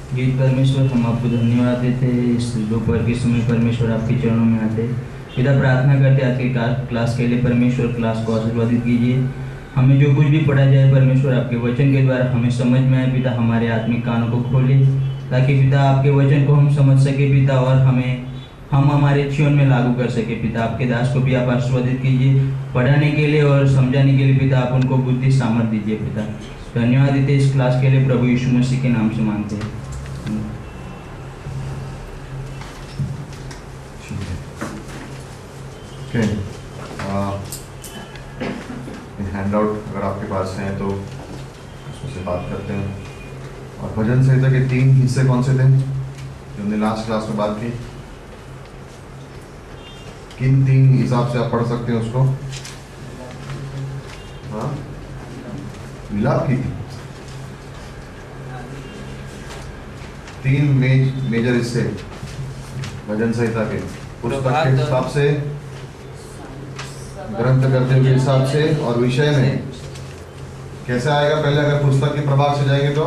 गीत परमेश्वर, हम आपको धन्यवाद देते हैं इस दोपहर के समय परमेश्वर आपके चरणों में आते हैं। पिता, प्रार्थना करते आज के क्लास के लिए परमेश्वर क्लास को आशीर्वादित कीजिए। हमें जो कुछ भी पढ़ा जाए परमेश्वर आपके वचन के द्वारा हमें समझ में आए पिता, हमारे आत्मिक कानों को खोले ताकि पिता आपके वचन को हम समझ सके पिता, और हम हमारे जीवन में लागू कर सके पिता। आपके दास को भी आप आशीर्वादित कीजिए पढ़ाने के लिए और समझाने के लिए पिता, आप उनको बुद्धि सामर्थ दीजिए पिता। धन्यवाद देते इस क्लास के लिए प्रभु यीशु मसीह के नाम से मांगते हैं। हैंड आउट अगर आपके पास हैं तो उसमें से बात करते हैं। और भजन संहिता के 3 हिस्से कौन से थे जो हमने लास्ट क्लास में बात की? किन 3 हिसाब से आप पढ़ सकते हैं उसको? हाँ, मिलाप की थी 3 मेजर हिस्से भजन संहिता के, पुस्तक के हिसाब से, ग्रंथ करते के हिसाब से और विषय में। कैसे आएगा? पहले अगर पुस्तक के प्रभाग से जाएंगे तो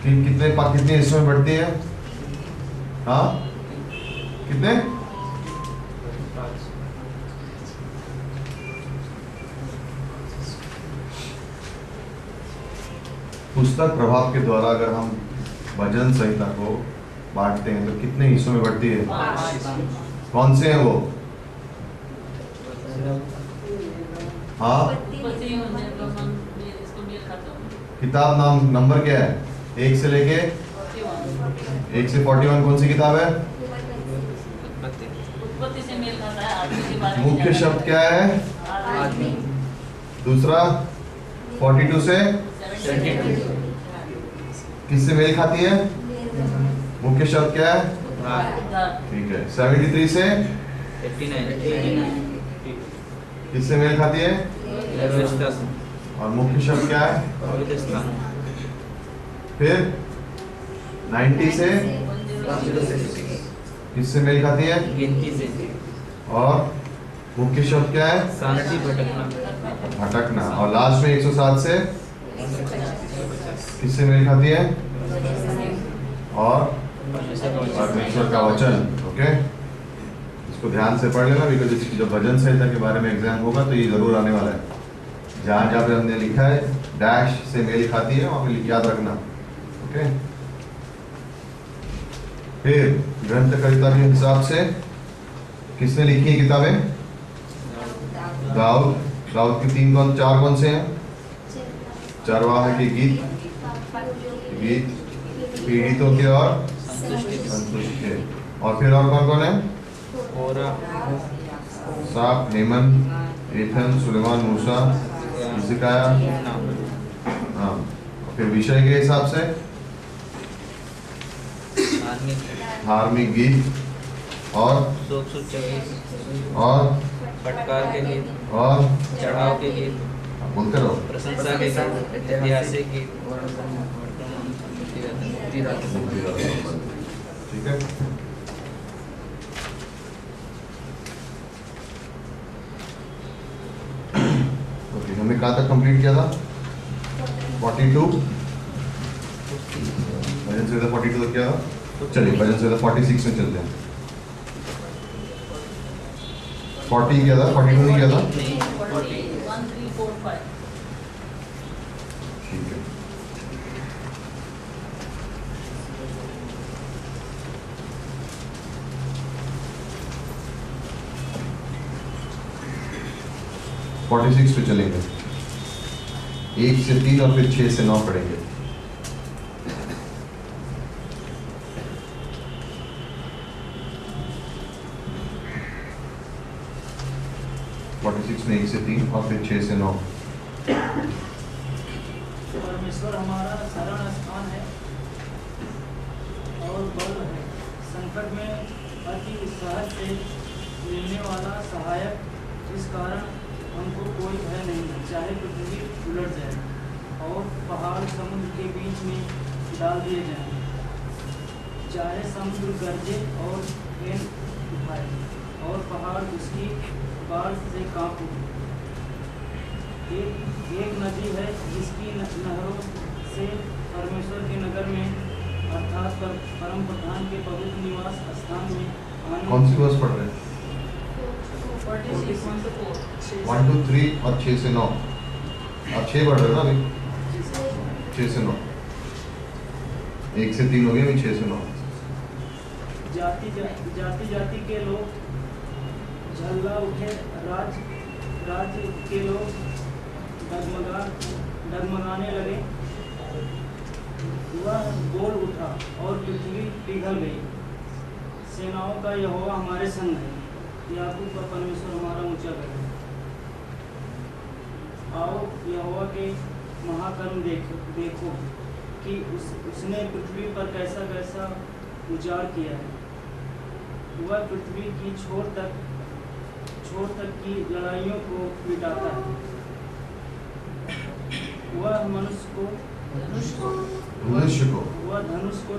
कितने हिस्सों में बढ़ती है? हाँ, कितने? पुस्तक प्रभाव के द्वारा अगर हम भजन संहिता को बांटते हैं तो कितने हिस्सों में बढ़ती है? कौन से हैं वो? हाँ, किताब नाम नंबर क्या है? 1 से लेके 1 से 41 कौन सी किताब है? मुख्य शब्द क्या है? दूसरा 42 से किससे मेल खाती है? मुख्य शब्द क्या है? ठीक है। 73 से 89 किससे मेल खाती है? और मुख्य शब्द क्या है? फिर 90 से किससे मेल खाती है? गिनती से। और मुख्य शब्द क्या है? शांति, भटकना। और लास्ट में 107 से किससे मेल खाती है? और परमेश्वर का वचन। ओके, इसको ध्यान से पढ़ लेना, बिकॉज जब भजन संहिता के बारे में एग्जाम होगा तो ये जरूर आने वाला है। जहाँ जहाँ पे हमने लिखा है डैश से मेल खाती है वहाँ पे याद रखना। ओके, फिर ग्रंथकर्ता के हिसाब से किसने लिखी है किताबें? दाऊद। दाऊद के 4 कौन से हैं? चरवाहे के गीत, पीड़ितों के और संतुष्ट के। और फिर और कौन कौन है? साफ, हेमन, एथन, सुलेमान, मूसा, हिजकिय्याह। हाँ, फिर विषय के हिसाब से धार्मिक गीत और फटकार के गीत और चढ़ाव के गीत, बोलते रहो, प्रशंसा के गीत, ऐतिहासिक गीत। ठीक है। ओके, हमने कहाँ तक कंप्लीट किया था? 42 भजन संहिता 42 तक किया था। चलिए भजन संहिता 46 में चलते हैं। 40 किया था, 42 नहीं किया था? ठीक है। फोर्टी 46 पे चलेंगे। 1 से 3 और फिर 6 से 9 पढ़ेंगे। में 1 से 3 और फिर 6 से 9। परमेश्वर हमारा शरण स्थान है और बल है, संकट में अति सहज से मिलने वाला सहायक। इस कारण हमको कोई भय नहीं, चाहे पृथ्वी उलट जाए और पहाड़ समुद्र के बीच में डाल दिए जाएं, चाहे समुद्र गरजे और फेन उठाए और पहाड़ उसकी बाढ़ से कांप उठे। एक नदी है जिसकी नहरों से परमेश्वर के नगर में परम प्रधान के पवित्र निवास स्थान में आनंद कौन सी वर्स पढ़ रहे हैं? 1 2 3 और 6 से 9। आप 6 पढ़ रहे हो ना अभी? 6 से 9। 1 से 3 हो गया, अभी 6 से 9। जाति के लोग झल्ला उठे, राज्य के लोग डगमगाने लगे। वह बोल उठा और पृथ्वी पिघल गई। सेनाओं का यहोवा हमारे संग है, याकूब का परमेश्वर हमारा ऊंचा गढ़ है। आओ यहोवा के महाकर्म देखो कि उसने पृथ्वी पर कैसा कैसा उजाड़ किया है। वह पृथ्वी की छोर तक की लड़ाइयों को मिटाता है। वह वह धनुष को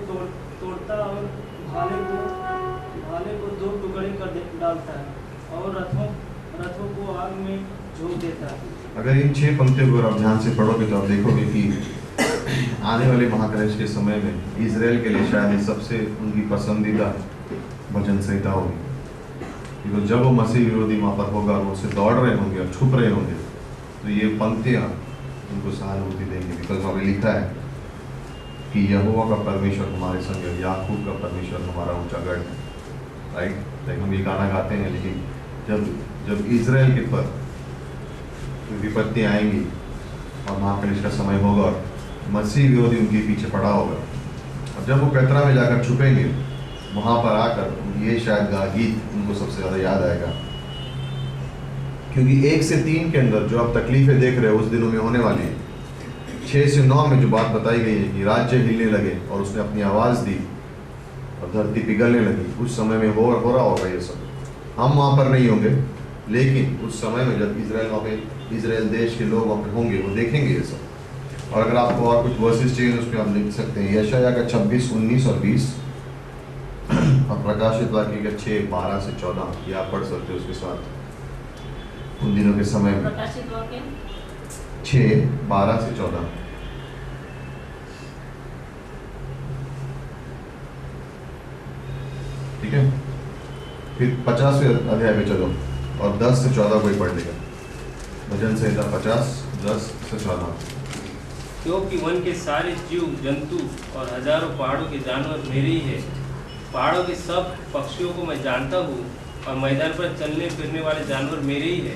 तोड़ता और भाले को 2 टुकड़े कर डालता है और रथों को आग में झोंक देता है। अगर इन 6 पंक्तियों को आप ध्यान से पढ़ोगे तो आप देखोगे कि आने वाले महाक्लेश के समय में इजराइल के लिए शायद ये सबसे उनकी पसंदीदा भजन संहिता होगी। क्योंकि जब वो मसीह विरोधी वहाँ पर होगा, वो उससे दौड़ रहे होंगे और छुप रहे होंगे, तो ये पंक्तियाँ उनको सहानुभूति देंगी। बिकॉज वहाँ पे लिखा है कि यहोवा का परमेश्वर हमारे संग है, याकूब का परमेश्वर हमारा ऊंचा गढ़ है। राइट? लाइक हम ये गाना गाते हैं, लेकिन जब इजराइल के पर विपत्ति आएंगी और महाक्लेश का समय होगा और मसीह विरोधी उनके पीछे पड़ा होगा, और जब वो पैतरा में जाकर छुपेंगे, वहाँ पर आकर ये शायद गीत उनको सबसे ज़्यादा याद आएगा। क्योंकि 1 से 3 के अंदर जो आप तकलीफें देख रहे हो उस दिनों में होने वाली है। 6 से 9 में जो बात बताई गई है कि राज्य हिलने लगे और उसने अपनी आवाज़ दी और धरती पिघलने लगी, उस समय में हो रहा होगा ये सब। हम वहाँ पर नहीं होंगे, लेकिन उस समय में जब इजराइल देश के लोग वहाँ पे होंगे, वो देखेंगे ये सब। और अगर आपको और कुछ वर्सेस चाहिए उसमें आप लिख सकते हैं यशायाह का 26, 19 और 20 और प्रकाशित वाक्य का 6, 12 से 14 ये आप पढ़ सकते हो उसके साथ। उन दिनों के समय में 6, 12 से 14। ठीक है, फिर 50वें अध्याय में चलो और 10 से 14 कोई पढ़ लेगा। भजन संहिता 50, 10 से 14। क्योंकि वन के सारे जीव जंतु और हजारों पहाड़ों के जानवर मेरे ही है। पहाड़ों के सब पक्षियों को मैं जानता हूँ और मैदान पर चलने फिरने वाले जानवर मेरे ही है।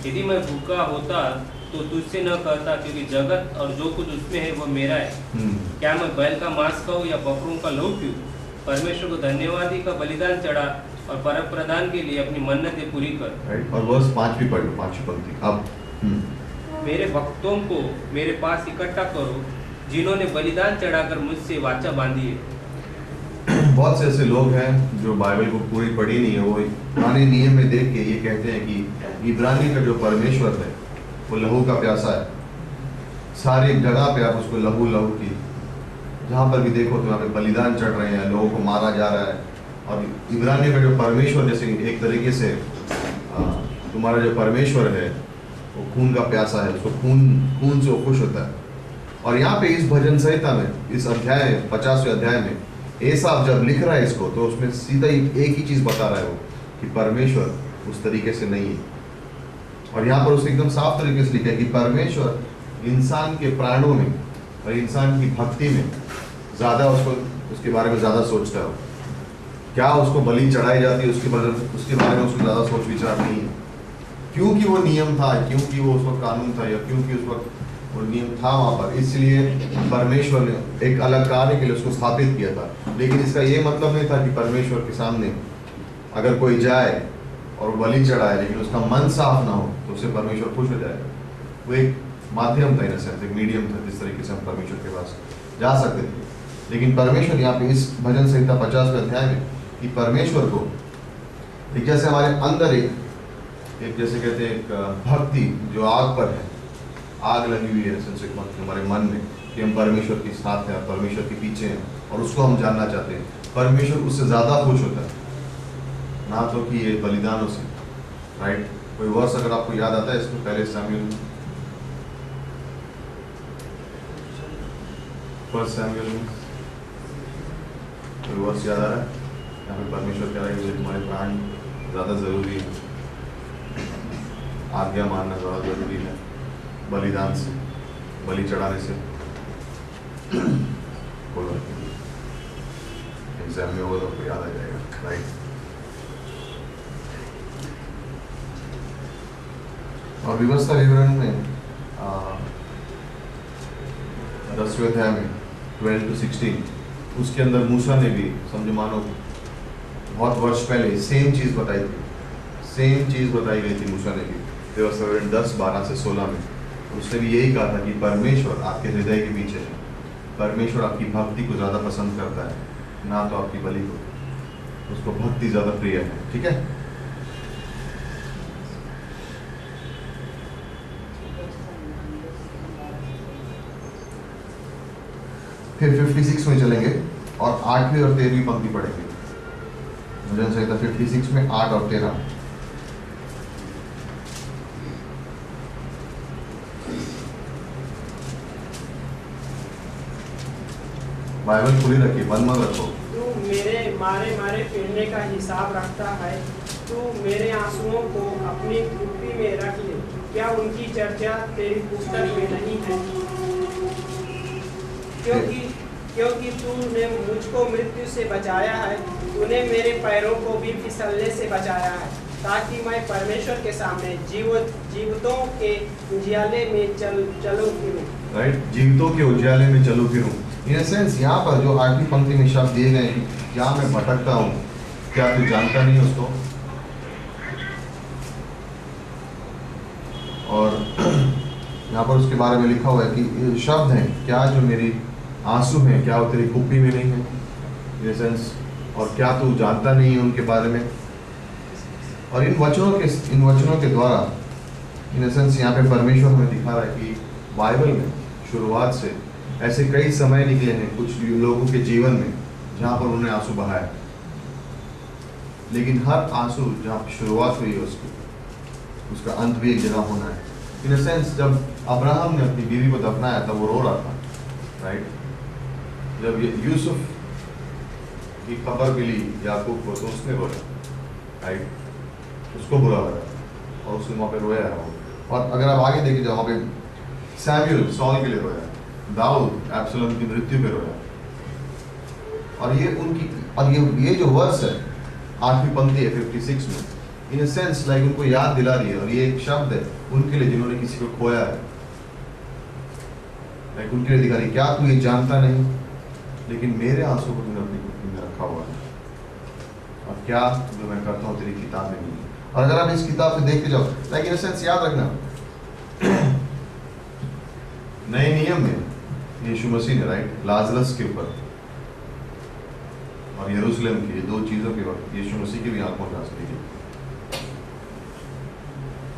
यदि मैं भूखा होता तो तुझसे न कहता, क्योंकि जगत और जो कुछ उसमें है वह मेरा है। क्या मैं बैल का मांस खाऊं या बकरों का लहू पीऊं? परमेश्वर को धन्यवादी का बलिदान चढ़ा और परम प्रदान के लिए अपनी मन्नतें पूरी कर। और वर्ष 5 भी पढ़ लो, 5वीं पंक्ति। अब मेरे भक्तों को मेरे पास इकट्ठा करो, जिन्होंने बलिदान चढ़ाकर मुझसे वाचा बांधी है। बहुत से ऐसे लोग हैं जो बाइबल को पूरी पढ़ी नहीं है, वो पुराने नियम में देख के ये कहते हैं कि इब्रानी का जो परमेश्वर है वो लहू का प्यासा है। सारी जगह पे आप उसको लहू लहू की, जहाँ पर भी देखो तो यहाँ पे बलिदान चढ़ रहे हैं, लोगों को मारा जा रहा है। और इब्रानी का जो परमेश्वर, जैसे एक तरीके से तुम्हारा जो परमेश्वर है वो खून का प्यासा है, उसको खून से वो खुश होता है। और यहाँ पे इस भजन संहिता में, इस अध्याय 50वें अध्याय में एसाव जब लिख रहा है इसको, तो उसमें सीधा एक ही चीज़ बता रहा है वो कि परमेश्वर उस तरीके से नहीं है। और यहाँ पर उसने एकदम साफ तरीके से लिखा है कि परमेश्वर इंसान के प्राणों में और इंसान की भक्ति में ज़्यादा उसके बारे में ज़्यादा सोचता है। क्या उसको बलि चढ़ाई जाती है उसके बारे में उसको ज़्यादा सोच विचार नहीं है, क्योंकि वो नियम था, क्योंकि वो उस वक्त कानून था, या क्योंकि उस वक्त वो नियम था वहाँ पर, इसलिए परमेश्वर ने एक अलग कार्य के लिए उसको स्थापित किया था। लेकिन इसका ये मतलब नहीं था कि परमेश्वर के सामने अगर कोई जाए और बलि चढ़ाए लेकिन उसका मन साफ ना हो तो उससे परमेश्वर खुश हो जाएगा। वो एक माध्यम था, इन सेंस एक मीडियम था जिस तरीके से हम परमेश्वर के पास जा सकते थे। लेकिन परमेश्वर यहाँ पे इस भजन संहिता 50वें अध्याय में कि परमेश्वर को एक जैसे हमारे अंदर एक जैसे कहते हैं एक भक्ति जो आग पर है, आग लगी हुई है संस्कृत हमारे मन में कि हम परमेश्वर के साथ हैं, परमेश्वर के पीछे हैं और उसको हम जानना चाहते हैं। परमेश्वर उससे ज़्यादा खुश होता है, ना तो कि ये बलिदानों से। राइट? कोई वर्स अगर आपको याद आता है इसको, पहले सैमुएल 1 सैमुएल में कोई वर्ष याद आ रहा है? यहाँ पे परमेश्वर कह रहा है कि तुम्हारे प्राण ज़्यादा ज़रूरी है, आज्ञा मानना ज़्यादा ज़रूरी है बलिदान से, बलि चढ़ाने से। बोलो एग्जाम में होगा तो आपको याद आ जाएगा, राइट? और व्यवस्था विवरण में 10वें अध्याय में 12 to 16 उसके अंदर मूसा ने भी समझो मानो बहुत वर्ष पहले सेम चीज़ बताई थी, सेम चीज़ बताई गई थी मूसा ने भी व्यवस्था विवरण 10, 12 से 16 में। उसने भी यही कहा था कि परमेश्वर आपके हृदय के पीछे है, परमेश्वर आपकी भक्ति को ज़्यादा पसंद करता है, ना तो आपकी बलि को, उसको भक्ति ज़्यादा प्रिय है। ठीक है, फिर 56 में चलेंगे और 8वीं और 13वीं पंक्ति पढ़ेंगे। भजन संहिता 56 में 8 और 13। बाइबल खुली रखिए, बंद मत रखो। तू मेरे मारे मारे फिरने का हिसाब रखता है, तू मेरे आंसुओं को अपनी कुप्पी में रख ले, क्या उनकी चर्चा तेरी पुस्तक में नहीं है? क्योंकि तूने मुझको मृत्यु से बचाया है, तूने मेरे पैरों को भी फिसलने से बचाया है, ताकि मैं परमेश्वर के सामने जीवितों के उजियाले में चलूं फिरूं। राइट, जीवितों के उजियाले में चलूं फिरूं। इन सेंस यहाँ पर जो 8वीं पंक्ति में शब्द दिए गए हैं, जहाँ मैं भटकता हूँ, क्या तू जानता नहीं उसको? और यहाँ पर उसके बारे में लिखा हुआ है कि ये शब्द हैं क्या जो मेरी आंसू हैं, क्या वो तेरी कुप्पी में नहीं है? इन सेंस, और क्या तू जानता नहीं है उनके बारे में? और इन वचनों के द्वारा इन सेंस यहाँ पे परमेश्वर हमें दिखा रहा है कि बाइबल में शुरुआत से ऐसे कई समय निकले हैं कुछ लोगों के जीवन में जहाँ पर उन्होंने आंसू बहाया, लेकिन हर आंसू जहाँ शुरुआत हुई है उसका अंत भी एक जगह होना है। इन सेंस, जब अब्राहम ने अपनी बीवी को दफनाया तब वो रो रहा था, राइट? जब यूसुफ की खबर मिली याकूब को तो उसने रोया, राइट? उसको बुरा लगा और उसने वहाँ पे रोया है। और अगर आप आगे देखिए, वहाँ पे सैमुअल सॉल के लिए रोया, दाऊद अब्सलोम की मृत्यु पे रोया। और ये जो वर्स है 8वीं पंक्ति है 56 में, इन अ सेंस लाइक उनको याद दिला रही है। और ये एक शब्द है उनके लिए जिन्होंने किसी को खोया है, लाइक उनके लिए दिखा रही, क्या तू ये जानता नहीं, लेकिन मेरे आंसू को तूने अपनी कुप्पी में रखा हुआ है, और क्या जो मैं करता हूँ तेरी किताब में नहीं है। और अगर आप इस किताब से देखते जाओ, लाइक इन अ सेंस याद रखना, नए नियम में यीशु मसीह ने, राइट, लाजरस के ऊपर और यरूशलेम की दो चीजों के वक्त यीशु मसीह की भी आंखों में आंसू लीजिए,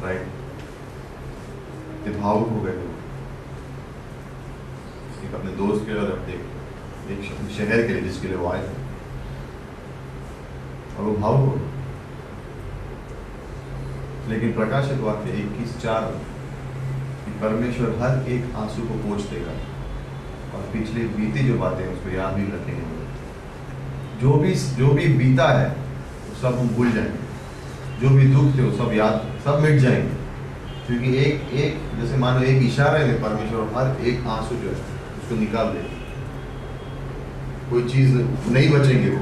राइट? ये भावुक हो गए लोग, एक अपने दोस्त के और अपने एक शहर के लिए जिसके लिए वो आए थे, और वो भावुक हो। लेकिन प्रकाशित वाक्य 21:4 कि परमेश्वर हर एक आंसू को पोंछ देगा और पिछले बीती जो बातें हैं उसको याद भी रखेंगे। जो भी बीता है वो सब हम भूल जाएंगे, जो भी दुख थे वो सब मिट जाएंगे, क्योंकि एक जैसे मानो एक इशारे में परमेश्वर हर एक आंसू जो है उसको निकाल देगा, कोई चीज़ नहीं बचेंगे वो,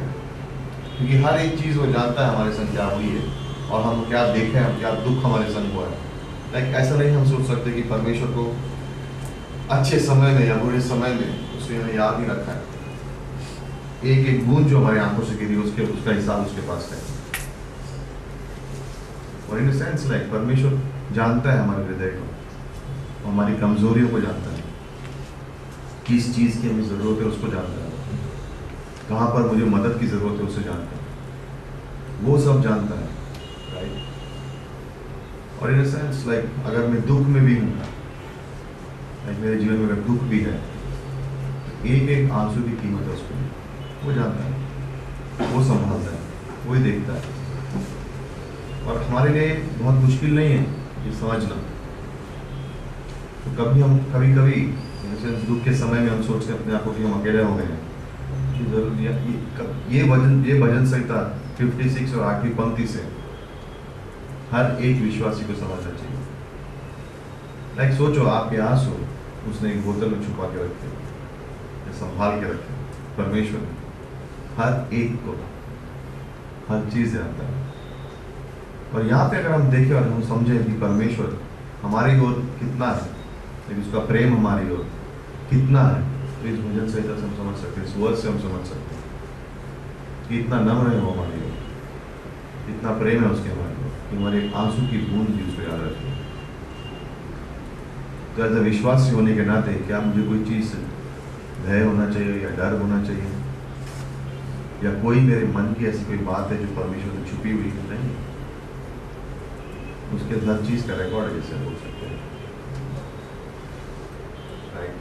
क्योंकि हर एक चीज़ वो जानता है हमारे संग क्या हुई है और हम क्या देखे हैं, क्या दुख हमारे संग हुआ है। लाइक ऐसा नहीं हम सोच सकते कि परमेश्वर को अच्छे समय में या बुरे समय में उसने हमें याद नहीं रखा है। एक एक बूंद जो हमारी आंखों से गिरी उसका हिसाब उसके पास है। और इन सेंस लाइक परमेश्वर जानता है हमारे हृदय को, हमारी कमजोरियों को जानता है, किस चीज़ की हमें ज़रूरत है उसको जानता है, कहाँ पर मुझे मदद की ज़रूरत है उसे जानता है, वो सब जानता है, राइट? और इन सेंस लाइक अगर मैं दुख में भी हूँ, लाइक मेरे जीवन में अगर दुख भी है, एक एक आंसू की कीमत है उसको वो जानता है, वो संभालता है, वो ही देखता है। और हमारे लिए बहुत मुश्किल नहीं है ये समझना। तो कभी कभी इन सेंस दुख के समय में हम सोचते हैं अपने आप को कि हम अकेले हो गए हैं, ये जरूरी है। ये भजन संहिता 56 और 8वीं पंक्ति से हर एक विश्वासी को समझना चाहिए। लाइक सोचो, आपके आंसू उसने एक बोतल में छुपा के रखे या संभाल के रखे। परमेश्वर हर एक को हर चीज जानता है। और यहाँ पे अगर हम देखें और हम समझें कि परमेश्वर हमारी ओर कितना है, लेकिन उसका प्रेम हमारी ओर कितना है, तो इस भजन संहिता से हम समझ सकते हैं, इस वर्ड से हम समझ सकते हैं कि इतना नम्र है वो हमारी ओर, इतना प्रेम है उसके हमारी ओर कि हमारे आंसू की बूंद भी उसको याद रखती है। तो एज अ विश्वासी होने के नाते क्या मुझे कोई चीज़ भय होना चाहिए या डर होना चाहिए, या कोई मेरे मन की ऐसी कोई बात है जो परमेश्वर से छुपी हुई है? नहीं, उसके हर चीज़ का रिकॉर्ड है, जैसे बोल सकते हैं। राइट।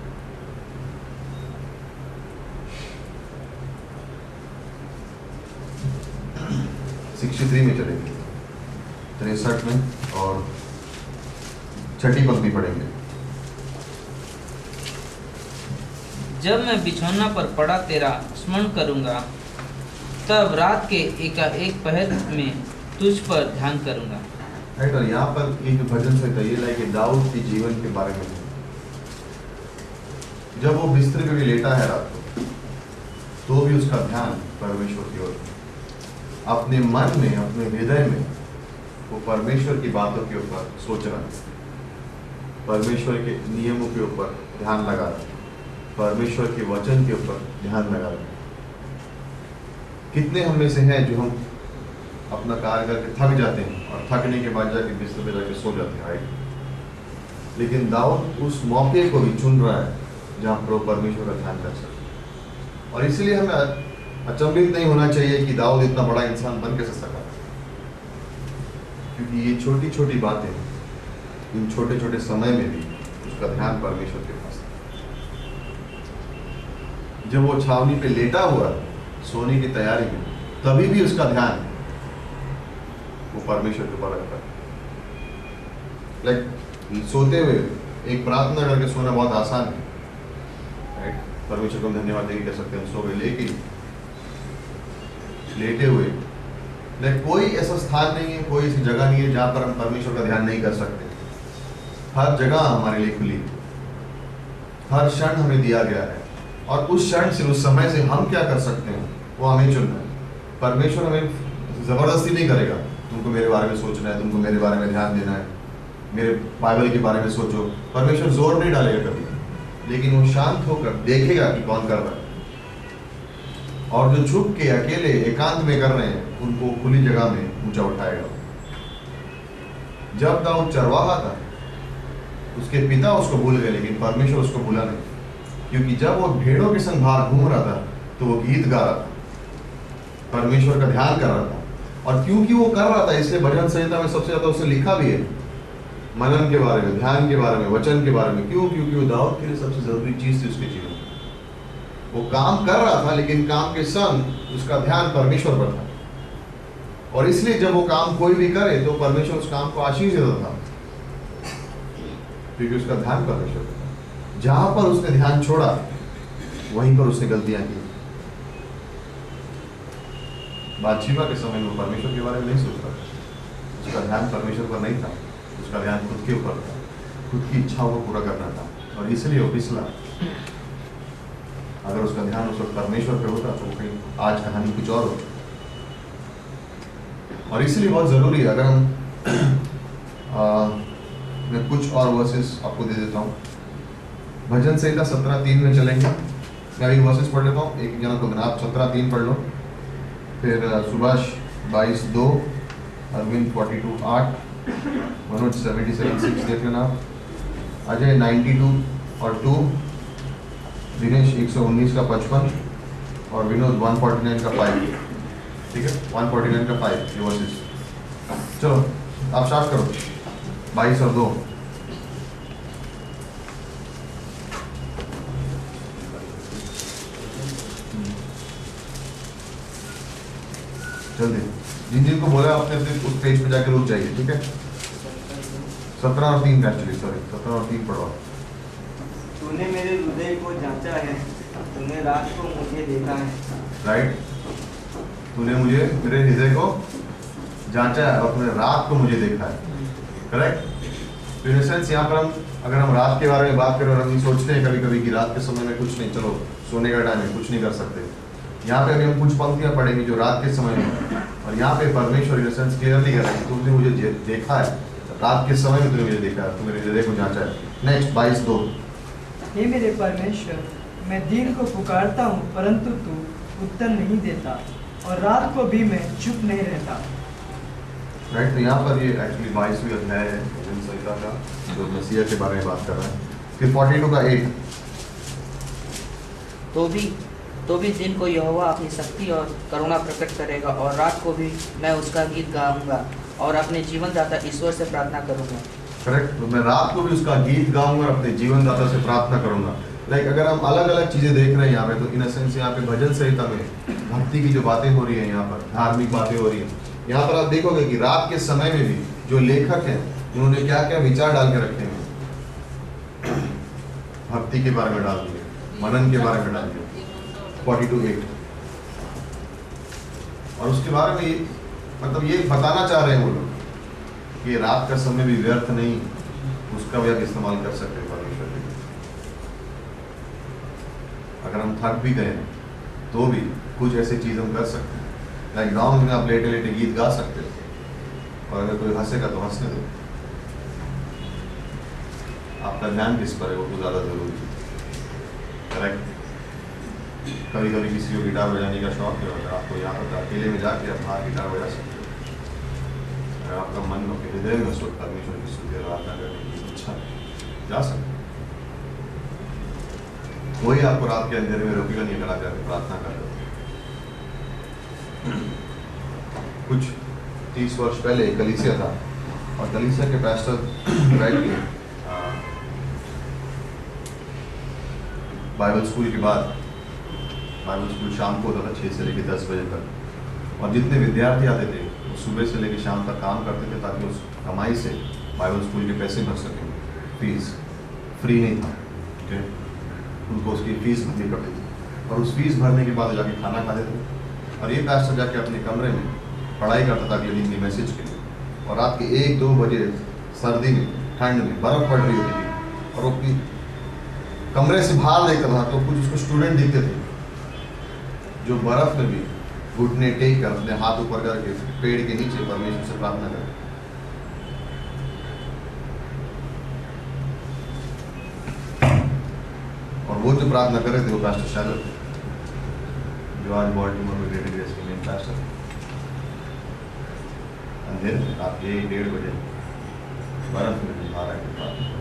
63 में चलेंगे, 63 में, और 6ठी पंक्ति पढ़ेंगे। जब मैं बिछौना पर पड़ा तेरा स्मरण करूंगा, तब रात के एकाएक पहर में तुझ पर ध्यान करूंगा। राइट। और यहाँ पर एक भजन से ये लाइक कि दाऊद के जीवन के बारे में है। जब वो बिस्तर पे भी लेटा है रात को, तो भी उसका ध्यान परमेश्वर की ओर, अपने मन में, अपने हृदय में वो परमेश्वर की बातों के ऊपर सोच रहा है, परमेश्वर के नियमों के ऊपर ध्यान लगा रहा है, परमेश्वर के वचन के ऊपर ध्यान लगा रहे हैं। कितने हम में से हैं जो हम अपना कार्य करके थक जाते हैं और थकने के बाद जाके बिस्तर पे जाके सो जाते हैं, राइट। लेकिन दाऊद उस मौके को भी चुन रहा है जहाँ पर वो परमेश्वर का ध्यान कर सके। और इसलिए हमें अचंभित नहीं होना चाहिए कि दाऊद इतना बड़ा इंसान बन कैसे सका, क्योंकि ये छोटी छोटी बातें, इन छोटे छोटे समय में भी उसका ध्यान परमेश्वर के पास था। जब वो छावनी पे लेटा हुआ सोने की तैयारी में, तभी भी उसका ध्यान वो परमेश्वर के ऊपर रखता है। लाइक सोते हुए एक प्रार्थना करके सोना बहुत आसान है, राइट। परमेश्वर को हम धन्यवाद देंगे, कह सकते हैं हम सो गए। लेकिन लेटे हुए लाइक कोई ऐसा स्थान नहीं है, कोई ऐसी जगह नहीं है जहाँ पर हम परमेश्वर का ध्यान नहीं कर सकते। हर जगह हमारे लिए खुली है, हर क्षण हमें दिया गया है, और उस क्षण से, उस समय से हम क्या कर सकते हैं वो हमें चुनना है। परमेश्वर हमें जबरदस्ती नहीं करेगा, तुमको मेरे बारे में सोचना है, तुमको मेरे बारे में ध्यान देना है, मेरे बाइबल के बारे में सोचो। परमेश्वर जोर नहीं डालेगा कभी, लेकिन वो शांत होकर देखेगा कि कौन कर रहा है, और जो छुप के अकेले एकांत में कर रहे हैं उनको खुली जगह में ऊंचा उठाएगा। जब दाऊद चरवाहा था, उसके पिता उसको भूल गए, लेकिन परमेश्वर उसको भूला नहीं, क्योंकि जब वो भेड़ों के संग बाहर घूम रहा था तो वो गीत गा रहा था, परमेश्वर का ध्यान कर रहा था। और क्योंकि वो कर रहा था, इसलिए भजन संहिता में सबसे ज्यादा उसने लिखा भी है मनन के बारे में, ध्यान के बारे में, वचन के बारे में। क्यों? क्योंकि वो दाऊद के लिए सबसे जरूरी चीज थी उसके जीवन में। वो काम कर रहा था, लेकिन काम के संग उसका ध्यान परमेश्वर पर था, और इसलिए जब वो काम कोई भी करे तो परमेश्वर उस काम को आशीष देता था, क्योंकि उसका ध्यान परमेश्वर पर था। जहां पर उसने ध्यान छोड़ा वहीं पर उसने गलतियां की। बादशीबा के समय में वो परमेश्वर के बारे में नहीं सोच रहा था, उसका ध्यान परमेश्वर पर नहीं था, उसका ध्यान खुद के ऊपर था, खुद की इच्छाओं को पूरा करना था, और इसलिए वो फिसला। अगर उसका ध्यान उस वक्त परमेश्वर पे होता तो कहीं आज कहानी कुछ और होती। और इसलिए बहुत ज़रूरी है, अगर हम मैं कुछ और वर्सेस आपको दे देता हूँ। भजन संहिता 17:3 में चलेंगे। मैं अभी वर्सेस पढ़ लेता हूँ, एक जना को आप 17:3 पढ़ लो, फिर सुभाष 22:2, अरविंद 42:8, मनोज 77:6 देख लेना, अजय 92 और 2, दिनेश 119 का 55, और विनोद 149 का 5। ठीक है, 149 का 5 ये वर्सेस। चलो आप स्टार्ट करो, 22 और 2। जल्दी, जिन जिनको बोला आपने सिर्फ उस पेज पे जाकर रुक जाइए, ठीक है। 17 और 3 का एक्चुअली, सॉरी 17 और 3 पढ़ो। तूने मेरे हृदय को जांचा है तूने रात को मुझे देखा है। राइट, तूने मुझे मेरे हृदय को जांचा है और तूने रात को मुझे देखा है। करेक्ट। तो इन सेंस यहाँ पर हम अगर हम रात के बारे में बात करें और हम ये सोचते हैं कभी कभी कि रात के समय में कुछ नहीं, चलो सोने का टाइम है, कुछ नहीं कर सकते, यहाँ पे अभी हम कुछ पंक्तियाँ पढ़ेंगे जो रात के समय में, और यहाँ पे परमेश्वर इन सेंस क्लियरली कह रहा है कि तुमने मुझे देखा है, रात के समय में तुमने मुझे देखा है, तुम मेरे हृदय को जांचा है। नेक्स्ट 22:2। हे मेरे परमेश्वर, मैं दिन को पुकारता हूँ परंतु तू उत्तर नहीं देता, और रात को भी मैं चुप नहीं रहता। राइट, तो यहाँ पर ये एक्चुअली 22वीं अध्याय है भजन संहिता का, जो मसीह के बारे में बात कर रहा है। फिर 42 का 8। तो भी दिन को यहोवा अपनी शक्ति और करुणा प्रकट करेगा, और रात को भी मैं उसका गीत गाऊंगा और अपने जीवनदाता ईश्वर से प्रार्थना करूंगा। करेक्ट, तो मैं रात को भी उसका गीत गाऊंगा और अपने जीवनदाता से प्रार्थना करूंगा। लाइक अगर हम अलग अलग चीजें देख रहे हैं यहाँ पे, तो इन सेंस यहाँ पे भजन संहिता में भक्ति की जो बातें हो रही है, यहाँ पर धार्मिक बातें हो रही है, यहाँ पर आप देखोगे कि रात के समय में भी जो लेखक हैं उन्होंने क्या क्या विचार डाल के रखे हैं, भक्ति के बारे में डाल दिए, मनन के बारे में डाल दिए। 42:8। और उसके बारे में मतलब ये बताना चाह रहे हैं वो लोग कि रात का समय भी व्यर्थ नहीं, उसका भी आप इस्तेमाल कर सकते हैं परमेश्वर के लिए। अगर हम थक भी गए तो भी कुछ ऐसी चीज हम कर सकते हैं। लाइक गाँव में आप लेटे लेटे गीत गा सकते हो, और अगर कोई हंसेगा तो हंसने दो। आपका ध्यान किस पर है वो तो ज्यादा जरूरी है। करेक्ट। कभी कभी किसी को गिटार बजाने का शौक है, अगर आपको यहाँ पर अकेले में जाके आप बाहर गिटार बजा सकते हो। अगर आपका मन में हृदय में उस वक्त परमेश्वर की स्तुति आराधना करने की इच्छा है, जा सकते। कोई आपको रात के अंधेरे में रोकेगा नहीं अगर आप जाकर प्रार्थना कर रहे हो। कुछ 30 वर्ष पहले एक कलीसिया था, और कलीसिया के पास्टर राइट बाइबल स्कूल के बाद, बाइबल स्कूल शाम को होता था 6 से लेकर 10 बजे तक, और जितने विद्यार्थी आते थे वो सुबह से लेकर शाम तक काम करते थे ताकि उस कमाई से बाइबल स्कूल के पैसे भर सकें। फीस फ्री नहीं था, ठीक है, उनको उसकी फीस भरनी पड़ती थी, और उस फीस भरने के बाद जाके खाना खाते थे। और ये पास्टर जाके अपने कमरे में पढ़ाई करता था अगले दिन के मैसेज के लिए, और रात के 1-2 बजे सर्दी में, ठंड में बर्फ पड़ रही होती थी, और वो अपनी कमरे से बाहर देखता था तो कुछ उसको स्टूडेंट दिखते थे जो बर्फ में भी घुटने टेक कर अपने हाथ ऊपर करके पेड़ के नीचे परमेश्वर से प्रार्थना करें। और वो जो प्रार्थना कर रहे थे वो पास्टर शैलर थे, जो आज बॉल्टिमोर में ग्रेटर ग्रेस के मेन पास्टर। अंधेरे में रात के 1-1:30 बजे बर्फ में बाहर आके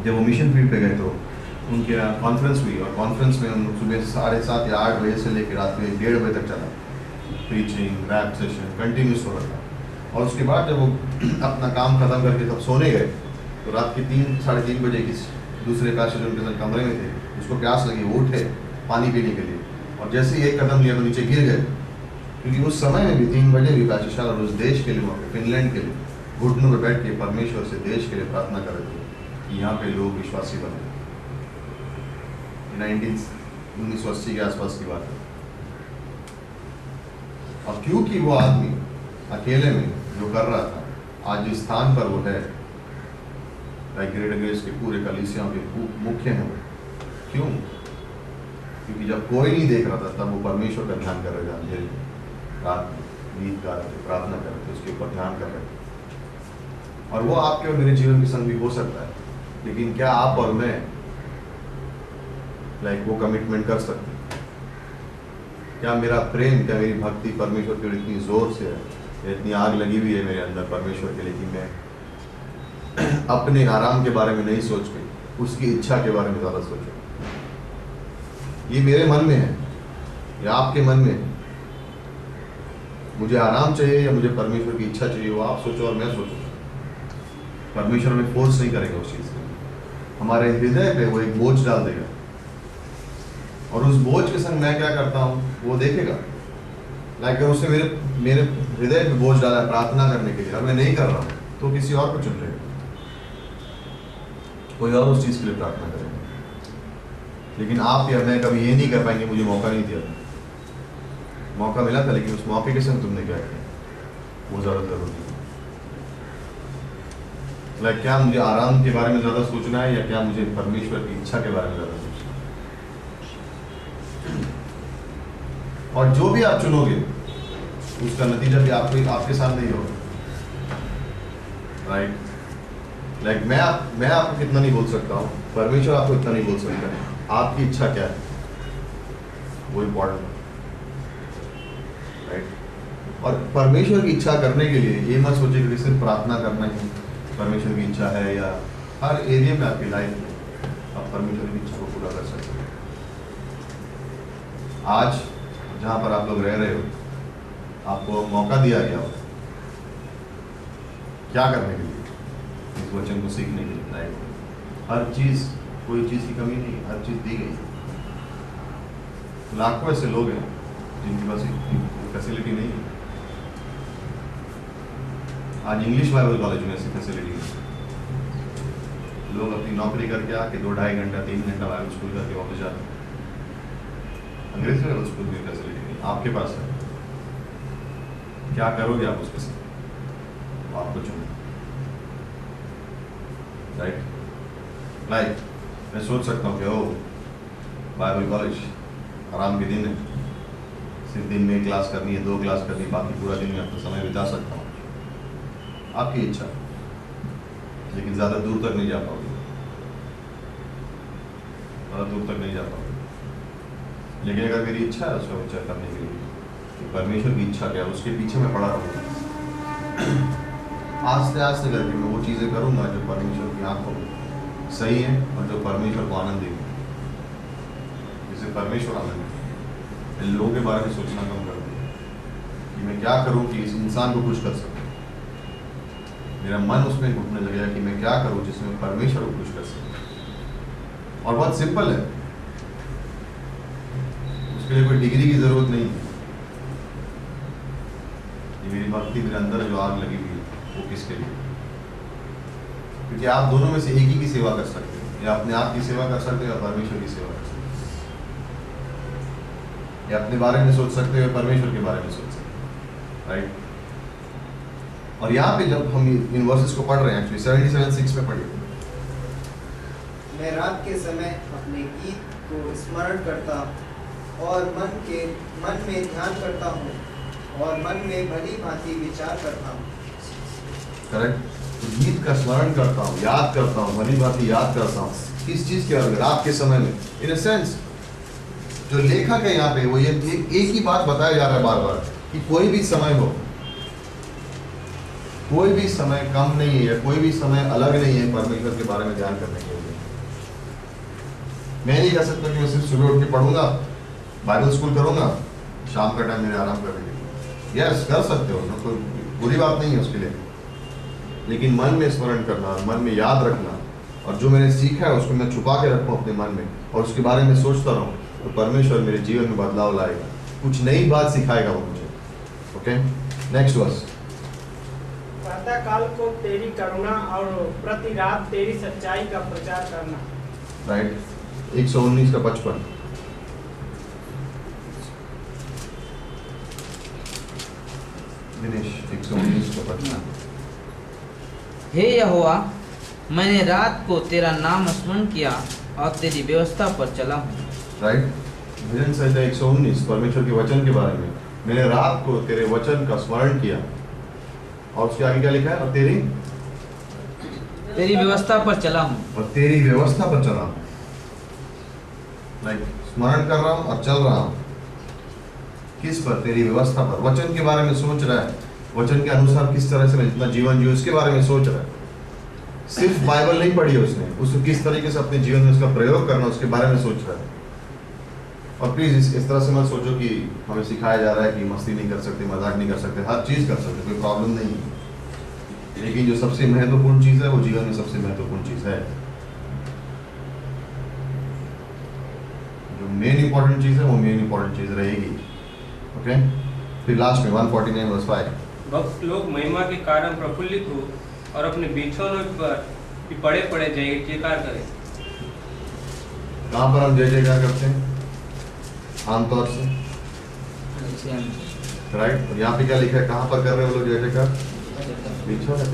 जब वो मिशन फील्ड पे गए तो उनके यहाँ कॉन्फ्रेंस हुई, और कॉन्फ्रेंस में उन सुबह 7:30 या 8 बजे से लेकर रात के 1:30 बजे तक चला, प्रीचिंग रैप सेशन कंटिन्यूस हो रहा था। और उसके बाद जब वो अपना काम खत्म करके सब सोने गए तो रात के 3-3:30 बजे किस दूसरे पास्टर जो उनके साथ कमरे में थे, उसको प्यास लगी, वो उठे पानी पीने के लिए, और जैसे ही एक कदम लिया तो नीचे गिर गए, क्योंकि उस समय में भी 3 बजे भी पास्टर शैलर उस देश के लिए, फिनलैंड के लिए घुटनों पर बैठ के परमेश्वर से देश के लिए प्रार्थना कर रहे थे कि यहाँ पे लोग विश्वासी बने। 1980 के आसपास की बात है। और क्योंकि वो आदमी अकेले में जो कर रहा था, आज जिस स्थान पर वो है, ग्रेटर ग्रेस के पूरे कलीसिया के मुख्य हैं वो, क्यों? क्योंकि जब कोई नहीं देख रहा था तब वो परमेश्वर का ध्यान कर रहे थे, अंधेरे में रात में गीत गा रहे थे, प्रार्थना कर रहे थे, उसके ऊपर ध्यान कर रहे थे। और वो आपके और मेरे जीवन के संग भी हो सकता है, लेकिन क्या आप और मैं वो कमिटमेंट कर सकते हैं? क्या मेरा प्रेम, क्या मेरी भक्ति परमेश्वर के लिए इतनी जोर से है, इतनी आग लगी हुई है मेरे अंदर परमेश्वर के लिए कि मैं अपने आराम के बारे में नहीं सोच के उसकी इच्छा के बारे में ज़्यादा सोचूं? ये मेरे मन में है या आपके मन में है? मुझे आराम चाहिए या मुझे परमेश्वर की इच्छा चाहिए, वो आप सोचो और मैं सोचूं। परमेश्वर हमें फोर्स नहीं करेगा उस चीज़ में, हमारे हृदय पे वो एक बोझ डाल देगा, और उस बोझ के संग मैं क्या करता हूँ वो देखेगा। अगर उसने मेरे हृदय पे बोझ डाला है प्रार्थना करने के लिए और मैं नहीं कर रहा हूँ, तो किसी और को चुन लेगा, कोई और उस चीज़ के लिए प्रार्थना करेगा। लेकिन आप या मैं कभी ये नहीं कर पाएंगे, मुझे मौका नहीं दिया, मौका मिला था लेकिन उस मौके के संग तुमने क्या किया, वो ज़्यादा जरूरी है। लाइक क्या मुझे आराम के बारे में ज़्यादा सोचना है या क्या मुझे परमेश्वर की इच्छा के बारे में ज़्यादा सोचना है? और जो भी आप चुनोगे उसका नतीजा भी आपके सामने ही होगा, राइट? लाइक मैं आपको कितना नहीं बोल सकता हूँ, परमेश्वर आपको इतना नहीं बोल सकता है, आपकी इच्छा क्या है वो इम्पोर्टेंट है, राइट? और परमेश्वर की इच्छा करने के लिए ये मत सोचिए कि सिर्फ प्रार्थना करना ही परमेश्वर की इच्छा है, या हर एरिया में आपकी लाइफ में आप परमेश्वर की इच्छा को पूरा कर सकते हैं। आज जहाँ पर आप लोग रह रहे हो आपको मौका दिया गया हो क्या करने के लिए, इस वचन को सीखने के लिए, राइट? हर चीज़, कोई चीज़ की कमी नहीं, हर चीज़ दी गई। लाखों ऐसे लोग हैं जिनके पास फैसिलिटी नहीं है। आज इंग्लिश बाइबल कॉलेज में ऐसी फैसिलिटी है, लोग अपनी नौकरी करके आके 2-2.5 घंटा 3 घंटा बाइबल स्कूल करके वापस जाते हैं। अंग्रेजी बाइबल स्कूल में फैसिलिटी नहीं, आपके पास है, क्या करोगे आप उसके साथ, आपको चुनो, राइट? लाइक मैं सोच सकता हूँ कि ओ बाइबल कॉलेज आराम के दिन है, सिर्फ दिन में 1 क्लास करनी है, 2 क्लास करनी है, बाकी पूरा दिन में अपना समय बिता सकता हूँ, आपकी इच्छा, लेकिन ज़्यादा दूर तक नहीं जा पाओगे, ज़्यादा दूर तक नहीं जा पाओगे। लेकिन अगर मेरी इच्छा है उसका विचार करने के लिए कि परमेश्वर की इच्छा क्या है, उसके पीछे मैं पड़ा रहूँगा, आस्ते करके मैं वो चीज़ें करूँगा जो परमेश्वर की आंखों में सही है और जो परमेश्वर को आनंद देगी, जिसे परमेश्वर आनंद देगी। इन लोगों के बारे में सोचना कम कर दूँ कि मैं क्या करूँ कि इस इंसान को खुश कर सकूँ, मेरा मन उसमें घुटने लगेगा कि मैं क्या करूँ जिसमें परमेश्वर को खुश कर सकूँ। और बहुत सिंपल है, उसके लिए कोई डिग्री की जरूरत नहीं है। ये मेरी भक्ति मेरे अंदर जो आग लगी हुई है वो किसके लिए? क्योंकि आप दोनों में से एक ही की सेवा कर सकते हो, या अपने आप की सेवा कर सकते हो या परमेश्वर की सेवा कर सकते हो, या अपने बारे में सोच सकते हो या परमेश्वर के बारे में सोच सकते हो, राइट? और यहाँ पे जब हम इन वर्सेस को पढ़ रहे हैं, एक्चुअली 77:6 में पढ़िए। मैं रात के समय अपने गीत को स्मरण करता और मन में ध्यान करता हूँ और मन में भली भांति विचार करता हूँ। करेक्ट? तो गीत का स्मरण करता हूँ, याद करता हूँ, भली भांति याद करता हूँ, किस चीज़ के बारे में? रात के समय में। इन अ सेंस जो लेखक है यहाँ पे वो ये एक ही बात बताया जा रहा है बार बार कि कोई भी समय हो, कोई भी समय कम नहीं है, कोई भी समय अलग नहीं है परमेश्वर के बारे में ध्यान करने के लिए। मैं नहीं कह सकता कि मैं सिर्फ सुबह उठ के पढ़ूंगा, बाइबल स्कूल करूंगा, शाम का टाइम मेरे आराम करने के लिए। यस, कर सकते हो, कोई बुरी बात नहीं है उसके लिए, लेकिन मन में स्मरण करना, मन में याद रखना, और जो मैंने सीखा है उसको मैं छुपा के रखूँ अपने मन में और उसके बारे में सोचता रहूँ, तो परमेश्वर मेरे जीवन में बदलाव लाएगा, कुछ नई बात सिखाएगा वो मुझे। Okay, next verse. प्रातः काल को तेरी करुणा और प्रति रात तेरी सच्चाई का प्रचार करना। राइट, 119:55। दिनेश 119:55। हे यहोवा, मैंने रात को तेरा नाम स्मरण किया और तेरी व्यवस्था पर चला हूँ। राइट, भजन संहिता 119 परमेश्वर के वचन के बारे में। मैंने रात को तेरे वचन का स्मरण किया, और उसके आगे क्या लिखा है? और तेरी व्यवस्था पर चला हूँ। और तेरी व्यवस्था पर चला हूँ। लाइक स्मरण कर रहा हूँ और चल रहा हूँ किस पर? तेरी व्यवस्था पर। वचन के बारे में सोच रहा है, वचन के अनुसार किस तरह से मैं जितना जीवन जीऊँ उसके बारे में सोच रहा है। सिर्फ बाइबल नहीं पढ़ी है उसने, उसको किस तरीके से अपने जीवन में उसका प्रयोग करना उसके बारे में सोच रहा है। और प्लीज़ इस तरह से मत सोचो कि हमें सिखाया जा रहा है कि मस्ती नहीं कर सकते, मजाक नहीं कर सकते, हर चीज़ कर सकते, कोई प्रॉब्लम नहीं है। लेकिन जो सबसे महत्वपूर्ण चीज़ है वो जीवन में सबसे महत्वपूर्ण चीज़ है। जो मेन इंपॉर्टेंट चीज़ है वो मेन इंपॉर्टेंट चीज़ रहेगी। ओके, फिर लास्ट में 149:5। भक्त लोग महिमा के कारण प्रफुल्लित हो और अपने बिछौनों पर पड़े जयकार करें। कहाँ पर हम जय जयकार करते हैं आमतौर से, राइट? और यहाँ पे क्या लिखा है, कहाँ पर कर रहे हो लोग जय जयकार? लिखा है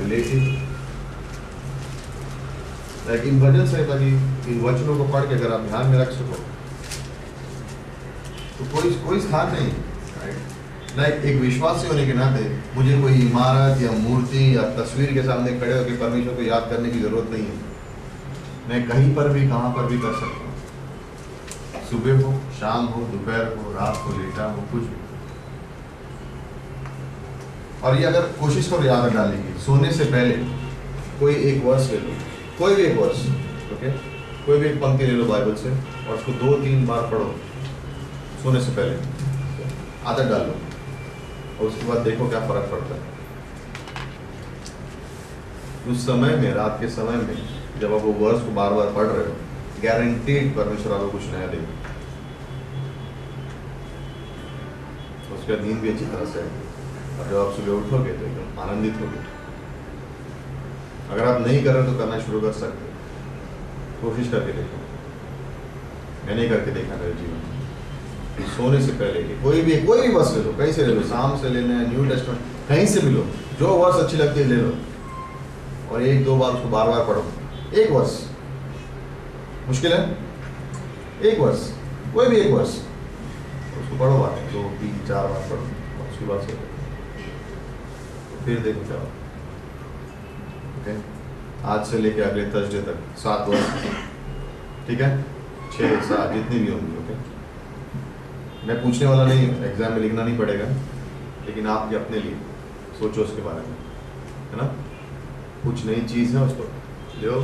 लेकिन इन भजन संहिता की इन वचनों को पढ़ के अगर आप ध्यान में रख सको तो कोई स्थान नहीं, राइट? लाइक एक विश्वासी होने के नाते मुझे कोई इमारत या मूर्ति या तस्वीर के सामने खड़े होकर परमेश्वर को याद करने की जरूरत नहीं है। मैं कहीं पर भी कहाँ पर भी कर सकता हूँ, सुबह हो, शाम हो, दोपहर हो, रात को, लेटा हो, कुछ भी। और ये अगर कोशिश करो याद डालने की, सोने से पहले कोई एक वर्ष ले लो, कोई भी एक वर्ष, ओके, कोई भी एक पंक्ति ले लो बाइबल से और उसको 2-3 बार पढ़ो सोने से पहले, आदत डाल लो और उसके बाद देखो क्या फर्क पड़ता है। उस समय में, रात के समय में जब आप वो वर्ष को बार बार पढ़ रहे हो, गारंटीड परमेश्वर आपको कुछ नया देगा। उसके बाद नींद भी अच्छी तरह से है और जब आप सुबह उठोगे तो एकदम आनंदित होगे। अगर आप नहीं कर रहे तो करना शुरू कर सकते हो, कोशिश करके देखो। मैंने करके देखा मेरे जीवन में, सोने से पहले कि कोई भी वर्ष ले लो, कहीं से ले लो, शाम से लेना है, न्यू टेस्टमेंट कहीं से भी लो, जो वर्ष अच्छी लगती है ले लो और 1-2 बार उसको बार बार पढ़ो। 1 वर्ष मुश्किल है, 1 वर्ष, कोई भी 1 वर्ष उसको पढ़ो, बार 2-3-4 बार पढ़ो और उसके बाद से फिर देखो क्या होगा। ओके, आज से लेके अगले थर्सडे तक 7 वर्ष, ठीक है, 6-7 जितनी भी होंगी। ओके, मैं पूछने वाला नहीं हूँ, एग्जाम में लिखना नहीं पड़ेगा, लेकिन आपके अपने लिए सोचो उसके बारे में, है ना? कुछ नई चीज़ है उसको लो,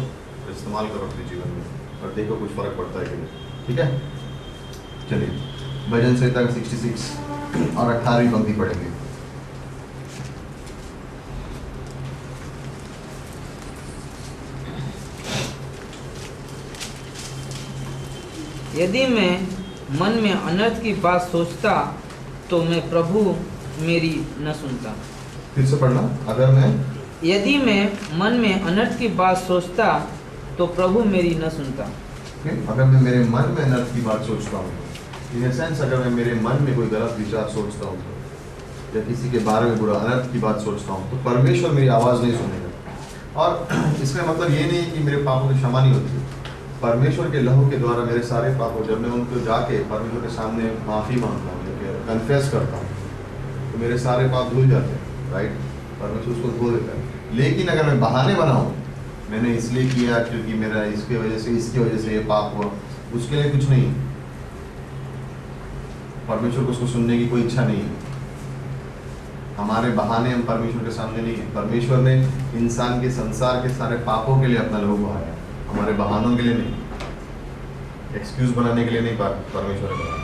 इस्तेमाल करो अपने जीवन में और देखो कुछ फर्क पड़ता है कि नहीं, ठीक है? चलिए भजन संहिता 66 और 18वीं पंक्ति पढ़ेंगे। यदि मैं मन में अनर्थ की बात सोचता तो मैं प्रभु मेरी न सुनता। फिर से पढ़ना, अगर मैं, यदि मैं मन में अनर्थ की बात सोचता तो प्रभु मेरी न सुनता। अगर मैं मेरे मन में अनर्थ की बात सोचता हूँ, इन सेंस अगर मैं मेरे मन में कोई गलत विचार सोचता हूँ या किसी के बारे में बुरा अनर्थ की बात सोचता हूँ तो परमेश्वर मेरी आवाज़ नहीं सुनेगा। और इसका मतलब ये नहीं कि मेरे पापों की क्षमा नहीं होती। परमेश्वर के लहू के द्वारा मेरे सारे पापों, जब मैं उनको जाके परमेश्वर के सामने माफ़ी मांगता हूँ, कन्फेस करता हूँ, तो मेरे सारे पाप धुल जाते हैं, राइट? परमेश्वर उसको धो देता है। लेकिन अगर मैं बहाने बनाऊँ, मैंने इसलिए किया क्योंकि मेरा इसकी वजह से ये पाप हुआ, उसके लिए कुछ नहीं। परमेश्वर को उसको सुनने की कोई इच्छा नहीं है। हमारे बहाने हम परमेश्वर के सामने नहीं है। परमेश्वर ने इंसान के संसार के सारे पापों के लिए अपना लहू बहाया, हमारे बहानों के लिए नहीं, एक्सक्यूज बनाने के लिए नहीं परमेश्वर ने बनाया।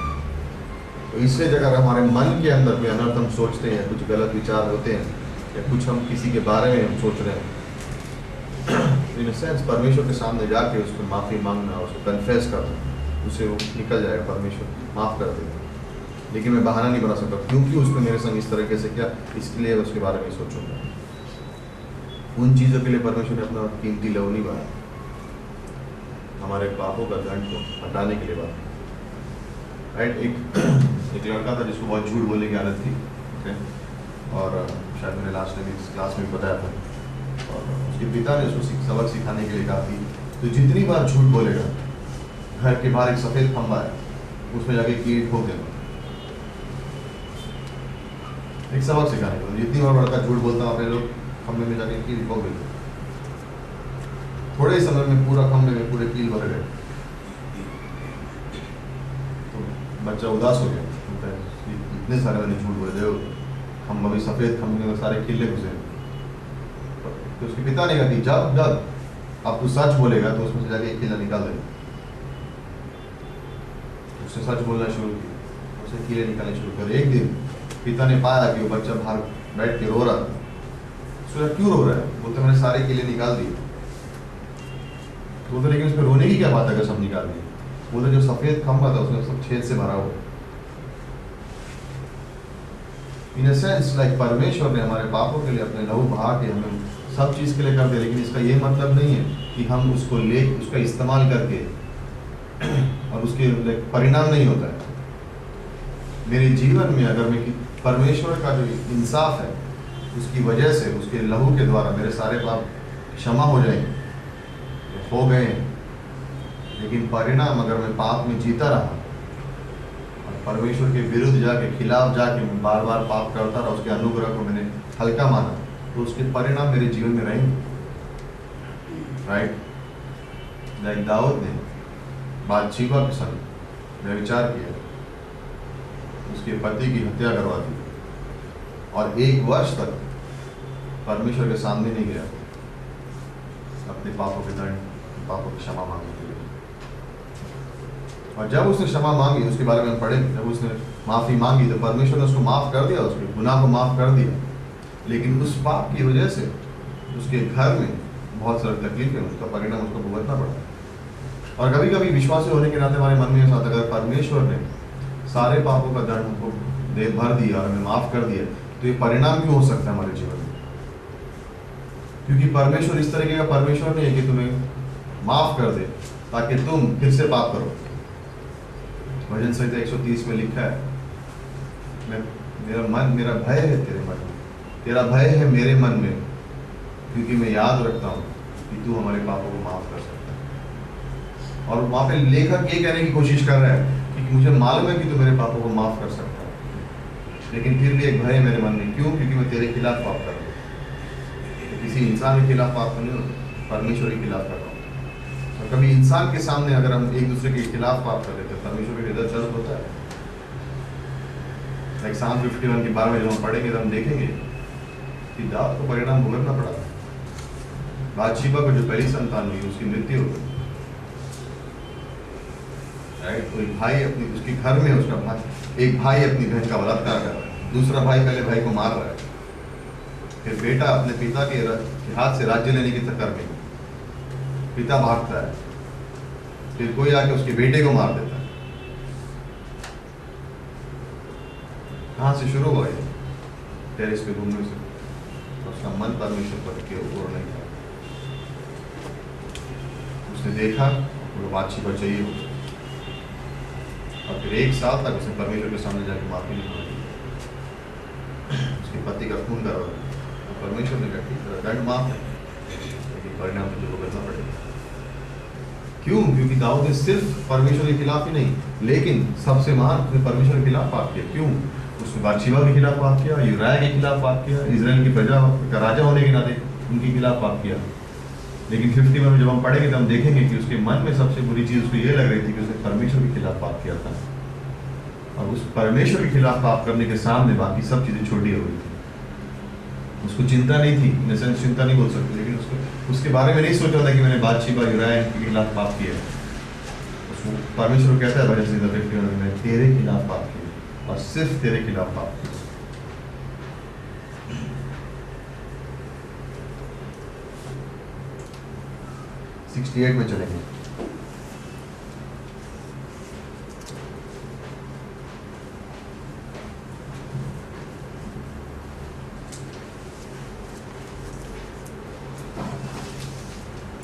तो इसलिए अगर हमारे मन के अंदर कोई अनर्थ हम सोचते हैं, कुछ गलत विचार होते हैं या कुछ हम किसी के बारे में हम सोच रहे हैं, इन सेंस परमेश्वर के सामने जाके उसको माफ़ी मांगना, उसको कन्फेस करना, उससे वो निकल जाएगा, परमेश्वर माफ़ कर देगा। लेकिन मैं बहाना नहीं बना सकता क्योंकि उसने मेरे संग इस तरीके से किया, इसके लिए उसके बारे में सोचूंगा। उन चीज़ों के लिए परमेश्वर ने अपना कीमती लहू नहीं बहाया, हमारे पापों का दंड को हटाने के लिए बात, राइट? एक लड़का था जिसको बहुत झूठ बोलने की आदत थी, ओके, और शायद मैंने लास्ट टाइम इस क्लास में बताया था, और उसके पिता ने उसको सबक सिखाने के लिए कहा थी तो जितनी बार झूठ बोलेगा, घर के बाहर एक सफ़ेद खंबा है, उसमें जाके कील ठोक देना। एक सबक सिखाने को, जितनी बार लड़का झूठ बोलता अपने लोग खंबे में जाके कील ठोक देते। थोड़े ही समय में पूरा खंबे में पूरे कील भर गए। तो बच्चा उदास हो गया, इतने सारे मैंने झूठ बोले, देखो खंबा भी सफ़ेद, खंबे में सारे कीले घुसे। तो उसके पिता ने कहा कि जब अब तू सच बोलेगा तो उसमें से जाके एक कीला निकाल देगा। उसने सच बोलना शुरू किया, उसे कीले निकालने शुरू कर। एक दिन पिता ने पाया कि वो बच्चा बाहर बैठ के रो रहा था। उसने क्यों रो रहा है? बोलते मैंने सारे कीले निकाल दिए। बोलते लेकिन उसमें रोने की क्या बात है अगर सब निकाल दिए? बोलते जो सफ़ेद खंबा था उसमें सब छेद से भरा हुआ। इन अ सेंस लाइक परमेश्वर ने हमारे पापों के लिए अपने लहू बहा के हमें सब चीज़ के लिए कर दिया, लेकिन इसका ये मतलब नहीं है कि हम उसको ले उसका इस्तेमाल करके और उसके परिणाम नहीं होता है। मेरे जीवन में अगर मैं परमेश्वर का जो इंसाफ है उसकी वजह से, उसके लहू के द्वारा मेरे सारे पाप क्षमा हो जाएंगे, हो गए, लेकिन परिणाम अगर मैं पाप में जीता रहा और परमेश्वर के विरुद्ध जाके, खिलाफ जाके मैं बार बार पाप करता रहा, उसके अनुग्रह को मैंने हल्का माना, तो उसके परिणाम मेरे जीवन में रहेंगे। राइट? लाइक दाऊद ने बातशीबा के संग व्यभिचार किया, उसके पति की हत्या करवा दी और 1 वर्ष तक परमेश्वर के सामने नहीं गया अपने पापों के दंड, पापों की क्षमा मांगने के लिए। और जब उसने क्षमा मांगी, उसके बारे में पढ़े, जब उसने माफ़ी मांगी तो परमेश्वर ने उसको माफ़ कर दिया, उसके गुनाह को माफ़ कर दिया। लेकिन उस पाप की वजह से उसके घर में बहुत सारी तकलीफें, उसका परिणाम उसको भुगतना पड़ा। और कभी कभी विश्वासी होने के नाते हमारे मन में साथ, अगर परमेश्वर ने सारे पापों का दंड हमको भर दिया और हमें माफ़ कर दिया, तो ये परिणाम क्यों हो सकता है हमारे जीवन में? क्योंकि परमेश्वर इस तरीके का परमेश्वर नहीं है कि तुम्हें माफ़ कर दे ताकि तुम फिर से पाप करो। भजन संहिता 130 में लिखा है, मेरा भय है तेरे मन में, तेरा भय है मेरे मन में, क्योंकि मैं याद रखता हूँ कि तू हमारे पापों को माफ़ कर सकता है। और वहाँ पे लेखक ये कहने की कोशिश कर रहा है कि मुझे मालूम है कि तू मेरे पापों को माफ़ कर सकता है, लेकिन फिर भी एक भय है मेरे मन में। क्यों? क्योंकि मैं तेरे खिलाफ पाप कर रहा हूँ। तो किसी इंसान के खिलाफ पाप नहीं होता, परमेश्वर के खिलाफ कर रहा हूँ। और कभी इंसान के सामने अगर हम एक दूसरे के खिलाफ पाप कर लेते हैं, परमेश्वर के हृदय दर्द होता है। लाइक Psalm 51 के 12 में जब हम पढ़ेंगे तो हम देखेंगे कि दाऊद को परिणाम भुगतना पड़ा। बातशीबा को जो पहली संतान हुई उसकी मृत्यु हो गई। राइट? तो एक भाई उसके घर में उसका भाई, एक भाई अपनी बहन का बलात्कार कर रहा है, दूसरा भाई पहले भाई को मार रहा है, फिर बेटा अपने पिता के हाथ से राज्य लेने की टक्कर में, पिता भागता है, फिर कोई आके उसके बेटे को मार देता है। कहाँ से शुरू हुआ ये? टेरेस पे घूमने से। उसका मन परमेश्वर पर के ऊपर नहीं था। उसने देखा वो बातशीबा चाहिए, और फिर 1 साल तक उसने परमेश्वर के सामने जाके माफी नहीं मांगी। उसके पति का खून करवा दिया। परमेश्वर ने कहा ठीक है, दंड माफ है, लेकिन परिणाम तुझे भुगतना पड़ेगा। क्यों? क्योंकि दाऊद ने सिर्फ परमेश्वर के खिलाफ ही नहीं, लेकिन सबसे महान उसने परमेश्वर के खिलाफ पाप किया। क्यों? उसने बातशीबा के खिलाफ पाप किया, यूराया के खिलाफ पाप किया, इजराइल की प्रजा का राजा होने के नाते उनके खिलाफ पाप किया। लेकिन 51 में जब हम पढ़ेंगे तो हम देखेंगे कि उसके मन में सबसे बुरी चीज़ उसको ये लग रही थी कि उसने परमेश्वर के खिलाफ पाप किया था, और उस परमेश्वर के खिलाफ पाप करने के सामने बाकी सब चीज़ें छोटी हो गई थी। उसको चिंता नहीं थी, इन सेंस चिंता नहीं बोल सकते, लेकिन उसको उसके बारे में नहीं सोचा था कि मैंने बातशीबा यूराया के खिलाफ पाप किया। उसको परमेश्वर कहता है भजन संहिता 51 में, मैं तेरे खिलाफ पाप किया, और सिर्फ तेरे खिलाफ पाप किया। (68) में चलेंगे।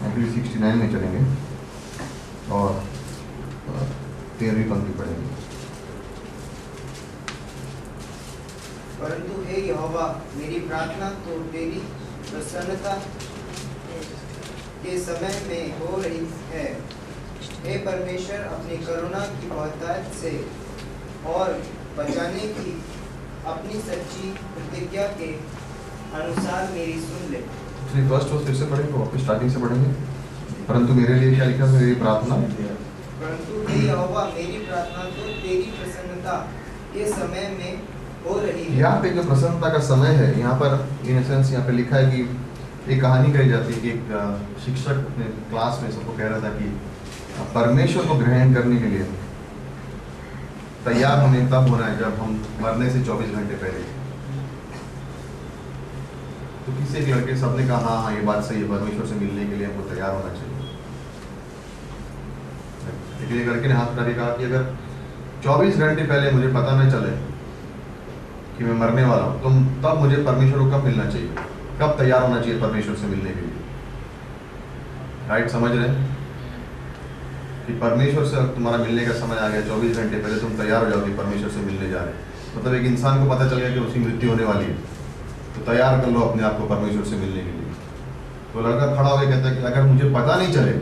अभी 69 में चलेंगे और 13वीं पंक्ति पढ़ेंगे। परंतु हे यहोवा, मेरी प्रार्थना तो तेरी प्रसन्नता के समय में हो रही है। हे परमेश्वर, अपनी करुणा की बहुतायत से और बचाने की अपनी सच्ची प्रतिज्ञा के अनुसार मेरी सुन ले। फर्स्ट वर्स फिर से पढ़ेंगे, वापस स्टार्टिंग से पढ़ेंगे। परंतु मेरे लिए क्या लिखा? मेरी प्रार्थना, परंतु हे यहोवा, मेरी प्रार्थना तो तेरी प्रसन्नता के समय में हो रही है। यहाँ पे जो प्रसन्नता का समय है, यहाँ पर इन सेंस यहाँ पे लिखा है कि एक कहानी कही जाती है कि एक शिक्षक अपने क्लास में सबको कह रहा था कि परमेश्वर को ग्रहण करने के लिए तैयार हमें तब होना है जब हम मरने से 24 घंटे पहले। तो किसी एक लड़के सबने कहा हाँ ये बात सही है, परमेश्वर से मिलने के लिए हमको तैयार होना चाहिए। लेकिन एक लड़के ने हाथ उठा के कहा कि अगर 24 घंटे पहले मुझे पता न चले कि मैं मरने वाला हूँ, तो तब मुझे परमेश्वर को कब मिलना चाहिए, कब तैयार होना चाहिए परमेश्वर से मिलने के लिए? राइट? समझ रहे हैं? कि परमेश्वर से अब तुम्हारा मिलने का समय आ गया, 24 घंटे पहले तुम तैयार हो जाओ कि परमेश्वर से मिलने जा रहे हो। मतलब एक इंसान को पता चल गया कि उसकी मृत्यु होने वाली है, तो तैयार कर लो अपने आप को परमेश्वर से मिलने के लिए। तो लड़का खड़ा होकर कहता है कि अगर मुझे पता नहीं चले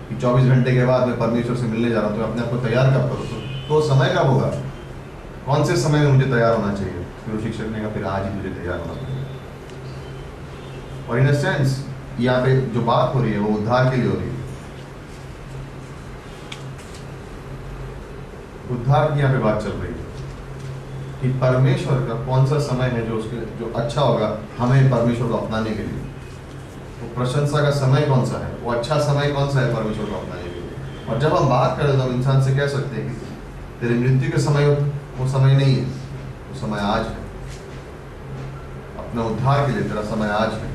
कि 24 घंटे के बाद मैं परमेश्वर से मिलने जा रहा हूँ, तो अपने आप को तैयार कब करो? तो समय कब होगा? कौन से समय में मुझे तैयार होना चाहिए? फिर वो शिक्षक ने कहा फिर आज ही तुझे तैयार होना पड़ेगा। और इन अ सेंस यहाँ पे जो बात हो रही है वो उद्धार के लिए हो रही है। उद्धार की यहाँ पे बात चल रही है कि परमेश्वर का कौन सा समय है जो अच्छा होगा हमें परमेश्वर को अपनाने के लिए। वो प्रशंसा का समय कौन सा है, वो अच्छा समय कौन सा है परमेश्वर को अपनाने के लिए। और जब हम बात करें तो हम इंसान से कह सकते हैं कि तेरे मृत्यु के समय वो समय नहीं है, वो समय आज है। अपने उद्धार के लिए तेरा समय आज है,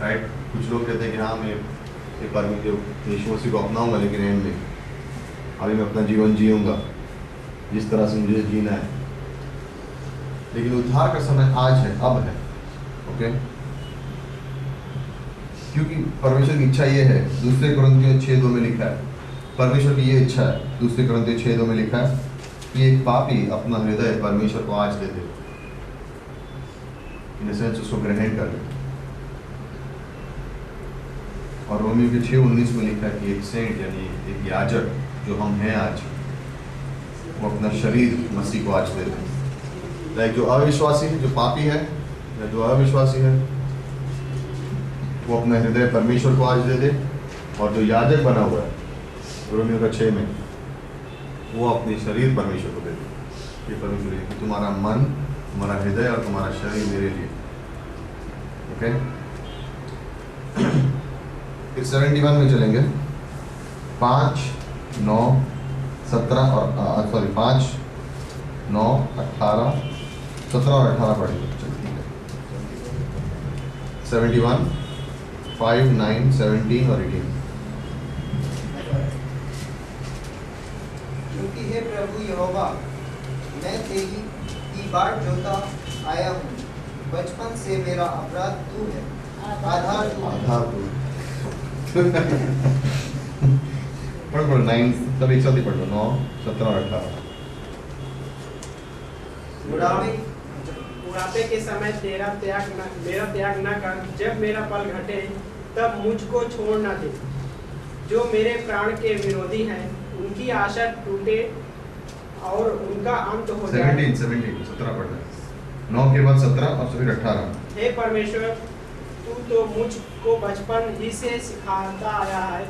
राइट। कुछ लोग कहते हैं कि हाँ मैं यीशु मसीह को अपनाऊंगा, लेकिन एंड में अभी मैं अपना जीवन जीऊंगा जिस तरह से मुझे जीना है। लेकिन उद्धार का समय आज है, अब है, ओके। क्योंकि परमेश्वर की इच्छा ये है, दूसरे कुरिन्थियों 6:2 में लिखा है, परमेश्वर की ये इच्छा है, दूसरे कुरिन्थियों 6:2 में लिखा है कि एक पापी अपना हृदय परमेश्वर को आज दे दे, इन सेंस उसको ग्रहण कर ले। और रोमियो के 6:19 में लिखा है कि एक सेंट यानी एक याजक जो हम हैं आज, वो अपना शरीर मसीह को आज दे दे। लाइक जो अविश्वासी है, जो पापी है या जो अविश्वासी है, वो अपना हृदय परमेश्वर को आज दे दे। और जो याजक बना हुआ है रोमियो का 6 में, वो अपने शरीर परमेश्वर को दे दे। ये परमेश्वर है कि तुम्हारा मन, तुम्हारा हृदय और तुम्हारा शरीर मेरे लिए, ओके। फिर 71 में चलेंगे, 5, 9, 17 और 5, 9, 18, 17 और 18 पढ़ेंगे। 71, 5, 9, 17 और 18। क्योंकि हे प्रभु यहोवा, मैं तेरी की बाट जोता आया हूँ, बचपन से मेरा अपराध तू है, आधार तू है। पढ़ो 9 सब एक साथ ही पढ़ो, 9, 17 और 18। बुढ़ापे के समय मेरा त्याग न कर, जब मेरा पल घटे तब मुझको छोड़ न दे। जो मेरे प्राण के विरोधी हैं उनकी आशा टूटे और उनका अंत हो जाए। 17 पढ़ना है, 9 के बाद 17 और फिर 18। हे परमेश्वर, तू तो मुझको बचपन ही से सिखाता आया है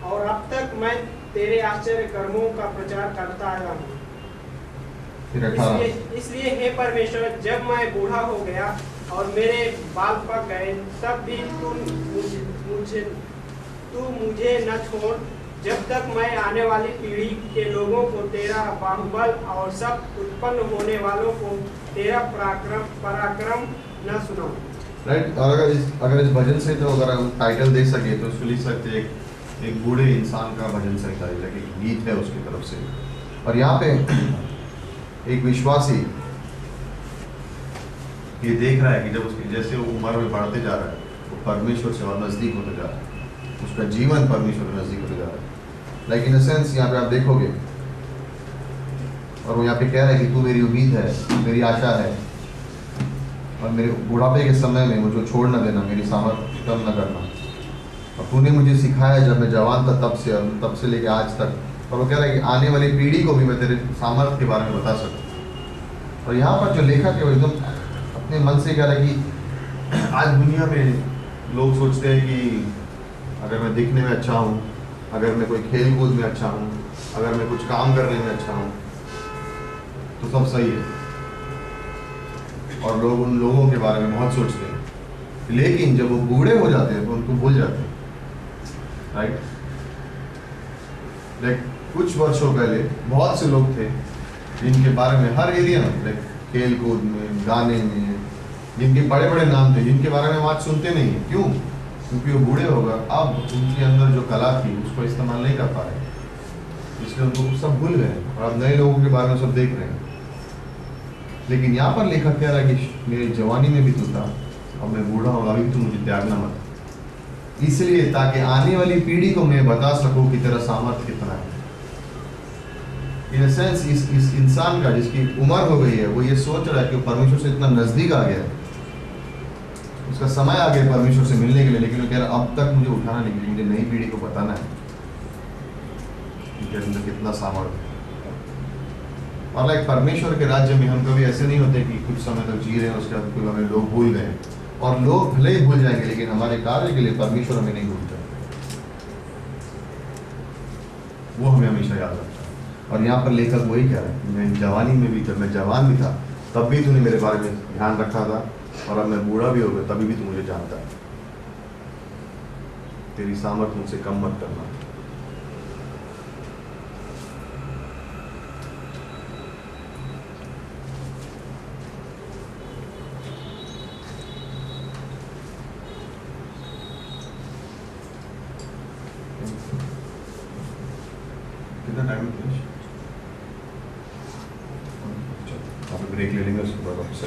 और अब तक मैं तेरे आश्चर्य कर्मों का प्रचार करता आया हूँ। इसलिए हे परमेश्वर, जब मैं बूढ़ा हो गया और मेरे बाल पक गए, तब भी तू मुझे न छोड़, जब तक मैं आने वाली पीढ़ी के लोगों को तेरा बाहुबल और सब उत्पन्न होने वालों को तेरा पराक्रम न सुनाऊं। राइट। और अगर इस भजन से, तो अगर हम टाइटल दे सके तो उसको लिख सकते हैं एक बूढ़े इंसान का भजन संहिता, एक गीत है उसकी तरफ से। और यहाँ पे एक विश्वासी ये देख रहा है कि जब उसकी जैसे वो उम्र में बढ़ते जा रहा है, वो परमेश्वर से और नज़दीक होते जा रहा है, उसका जीवन परमेश्वर से नज़दीक होते जा रहा है। लाइक इन अ सेंस यहाँ पे आप देखोगे, और वो यहाँ पे कह रहा है कि तू मेरी उम्मीद है, मेरी आशा है, और मेरे बुढ़ापे के समय में मुझे छोड़ न देना, मेरी सामर्थ्य कम न करना। और तूने मुझे सिखाया जब मैं जवान था, तब से लेके आज तक। और वो कह रहा है कि आने वाली पीढ़ी को भी मैं तेरे सामर्थ्य के बारे में बता सकूँ। और यहाँ पर जो लेखक है वो एकदम अपने मन से कह रहा है कि आज दुनिया में लोग सोचते हैं कि अगर मैं दिखने में अच्छा हूँ, अगर मैं कोई खेल कूद में अच्छा हूँ, अगर मैं कुछ काम करने में अच्छा हूँ, तो सब सही है। और लोग उन लोगों के बारे में बहुत सोचते हैं, लेकिन जब वो बूढ़े हो जाते हैं तो उनको भूल जाते हैं, राइट। लाइक कुछ वर्षों पहले बहुत से लोग थे जिनके बारे में हर एरिया में, लाइक खेल कूद में, गाने में, जिनके बड़े बड़े नाम थे, जिनके बारे में हम आज सुनते नहीं हैं। क्यों? क्योंकि वो बूढ़े हो गए। अब उनके अंदर जो कला थी उसको इस्तेमाल नहीं कर पा रहे, इसलिए उनको सब भूल गए और अब नए लोगों के बारे में सब देख रहे हैं। लेकिन यहाँ पर लेखक कह रहा है कि मेरी जवानी में भी तू था, अब मैं बूढ़ा हूँ, अभी तू मुझे त्यागना मत। इसलिए ताकि आने वाली पीढ़ी को मैं बता सकूं कि तेरा सामर्थ्य कितना है। इन सेंस इस इंसान का जिसकी उम्र हो गई है वो ये सोच रहा है कि वो परमेश्वर से इतना नजदीक आ गया है, उसका समय आ गया परमेश्वर से मिलने के लिए, लेकिन वो कह रहा अब तक मुझे उठाना नहीं, मुझे नई पीढ़ी को बताना है कि अंदर कितना सामर्थ्य है। और लाइक परमेश्वर के राज्य में हम कभी ऐसे नहीं होते कि कुछ समय तक जी रहे हैं उसके बाद कोई हमें लोग भूल गए, और लोग भले ही भूल जाएंगे लेकिन हमारे कार्य के लिए परमेश्वर हमें नहीं भूलता, वो हमें हमेशा याद रखता है। और यहाँ पर लेखक वही कह रहा है, मैं जवानी में भी, जब मैं जवान भी था तब भी तूने मेरे बारे में ध्यान रखा था, और अब मैं बूढ़ा भी हो गया तभी भी तू मुझे जानता है। तेरी सामर्थ मुझसे कम मत करना। कितना टाइम है फिनिश? ब्रेक ले लेंगे उसके बाद वापस